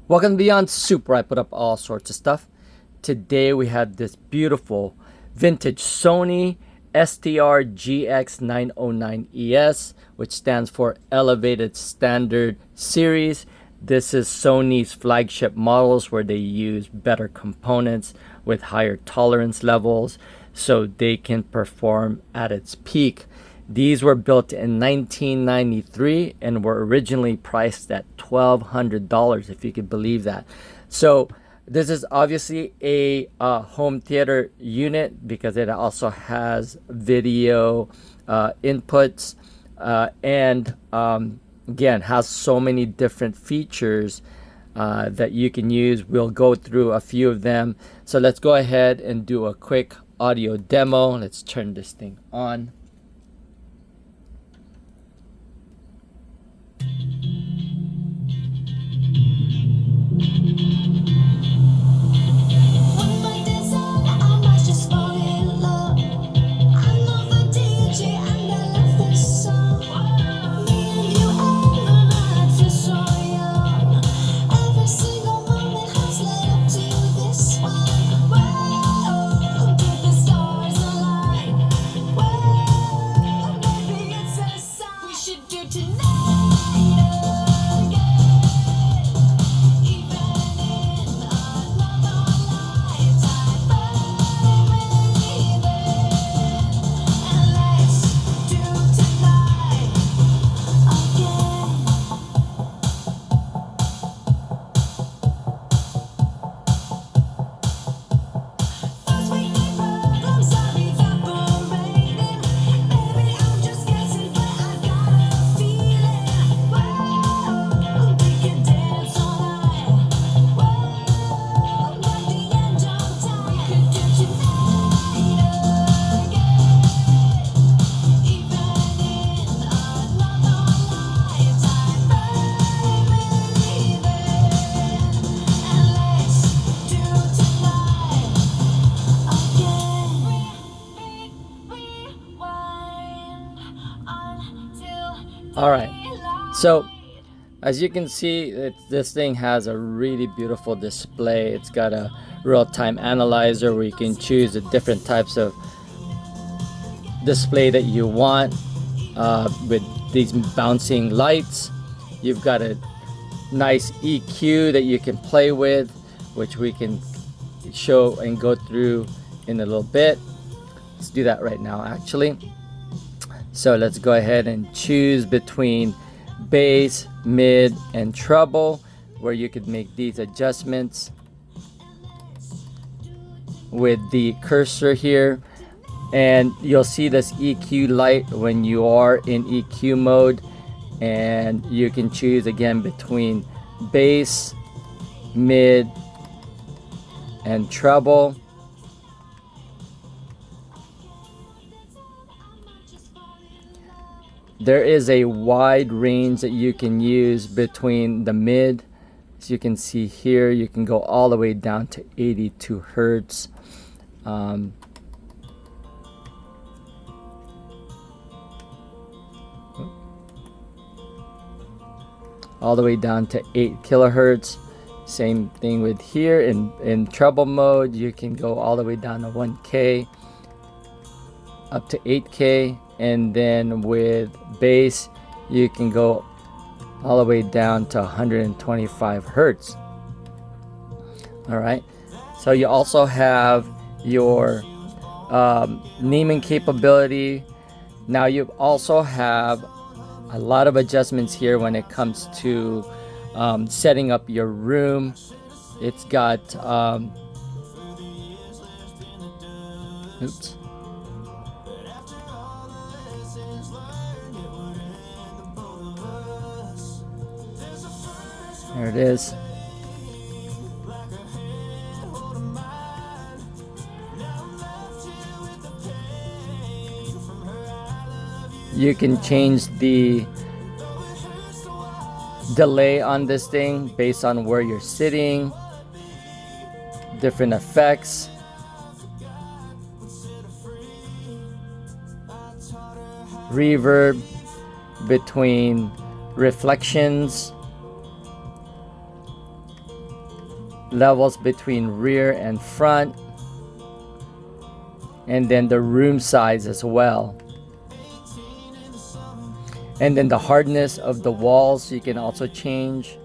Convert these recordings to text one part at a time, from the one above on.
Welcome to Beyond Soup, where I put up all sorts of stuff. Today we had this beautiful vintage Sony STR-G909ES, which stands for Elevated Standard Series. This is Sony's flagship models where they use better components with higher tolerance levels so they can perform at its peak. These were built in 1993 and were originally priced at $1,200, if you could believe that. So this is obviously a home theater unit because it also has video inputs and again has so many different features that you can use. We'll go through a few of them. So let's go ahead and do a quick audio demo. Let's turn this thing on. All right, so as you can see, this thing has a really beautiful display. It's got a real-time analyzer where you can choose the different types of display that you want with these bouncing lights. You've got a nice EQ that you can play with, which we can show and go through in a little bit. Let's do that right now, actually. So let's go ahead and choose between bass, mid, and treble, where you could make these adjustments with the cursor here. And you'll see this EQ light when you are in EQ mode, and you can choose again between bass, mid, and treble. There is a wide range that you can use between the mid. As you can see here, you can go all the way down to 82 hertz. All the way down to 8 kilohertz. Same thing with here in treble mode. You can go all the way down to 1K up to 8K, and then with bass you can go all the way down to 125 hertz. All right, so you also have your naming capability. Now you also have a lot of adjustments here when it comes to setting up your room. It's got oops. There it is. You can change the delay on this thing based on where you're sitting, different effects. Reverb between reflections. levels between rear and front, and then the room size as well. And then the hardness of the walls you can also change.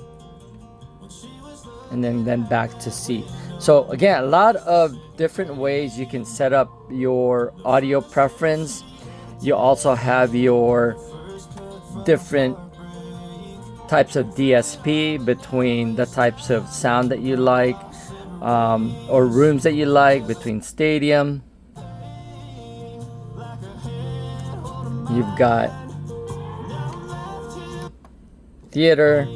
And then back to seat. So again, a lot of different ways you can set up your audio preference. You also have your different types of DSP between the types of sound that you like, or rooms that you like, between stadium. You've got theater,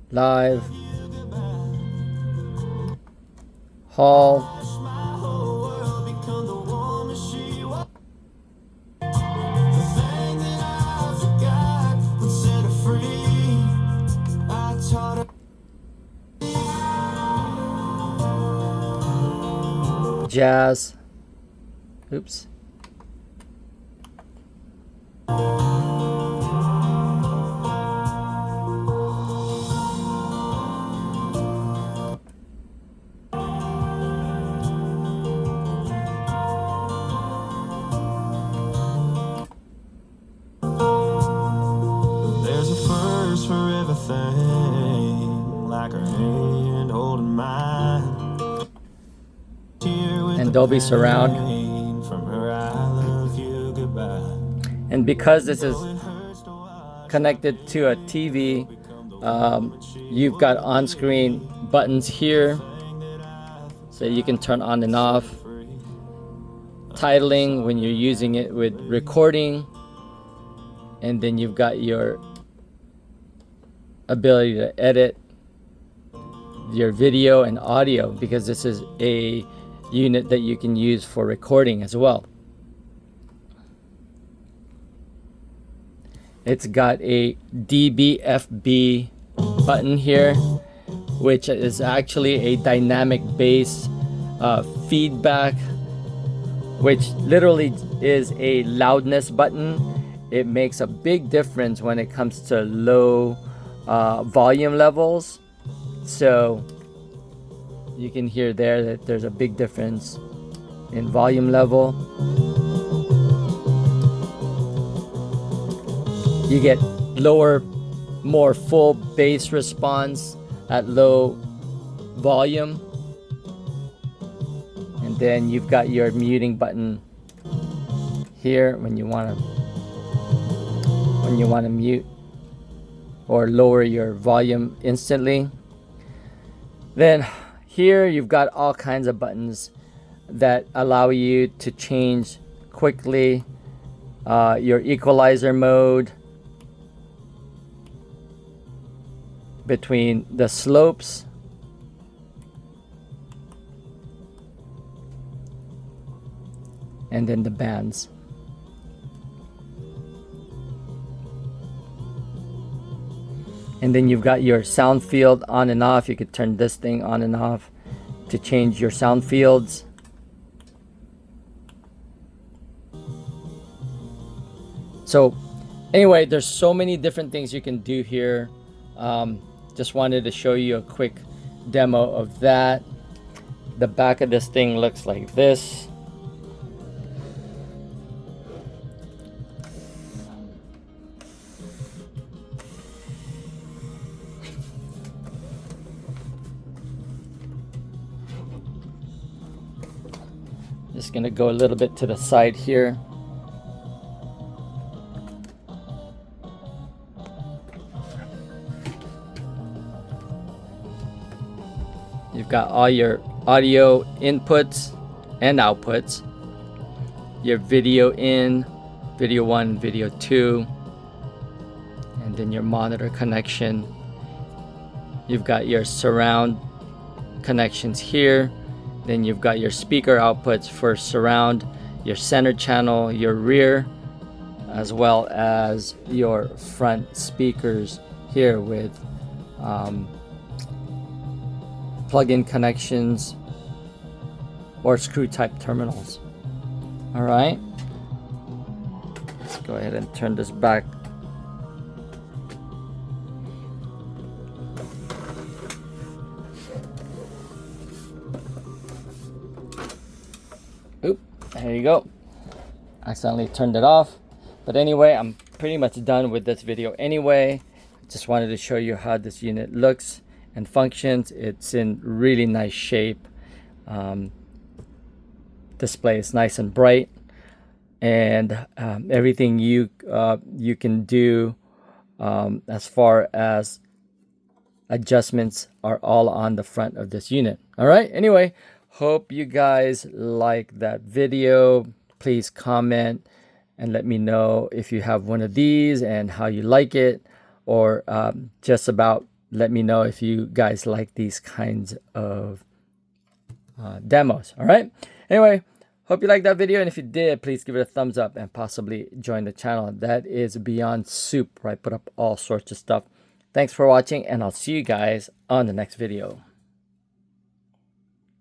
live, hall, jazz. Oops. And Dolby Surround. And because this is connected to a TV, you've got on-screen buttons here, so you can turn on and off. Titling when you're using it with recording, and then you've got your ability to edit your video and audio, because this is a unit that you can use for recording as well. It's got a DBFB button here, which is actually a dynamic bass feedback, which literally is a loudness button. It makes a big difference when it comes to low volume levels. So you can hear there that there's a big difference in volume level. You get lower, more full bass response at low volume. And then you've got your muting button here when you want to mute or lower your volume instantly. Then here you've got all kinds of buttons that allow you to change quickly your equalizer mode between the slopes and then the bands. And then you've got your sound field on and off. You could turn this thing on and off to change your sound fields. So anyway, there's so many different things you can do here. Just wanted to show you a quick demo of that. The back of this thing looks like this. Just gonna go a little bit to the side here. You've got all your audio inputs and outputs, your video in, video 1, video 2, and then your monitor connection. You've got your surround connections here. Then you've got your speaker outputs for surround, your center channel, your rear, as well as your front speakers here with plug-in connections or screw type terminals. All right, let's go ahead and turn this back. There you go. Accidentally turned it off. But anyway, I'm pretty much done with this video anyway. Just wanted to show you how this unit looks and functions. It's in really nice shape. Display is nice and bright, and everything you can do as far as adjustments are all on the front of this unit. All right, anyway, hope you guys like that video. Please comment and let me know if you have one of these and how you like it, or just about let me know if you guys like these kinds of demos. All right, anyway, hope you liked that video, and if you did, please give it a thumbs up and possibly join the channel. That is Beyond Soup, where I put up all sorts of stuff. Thanks for watching, and I'll see you guys on the next video.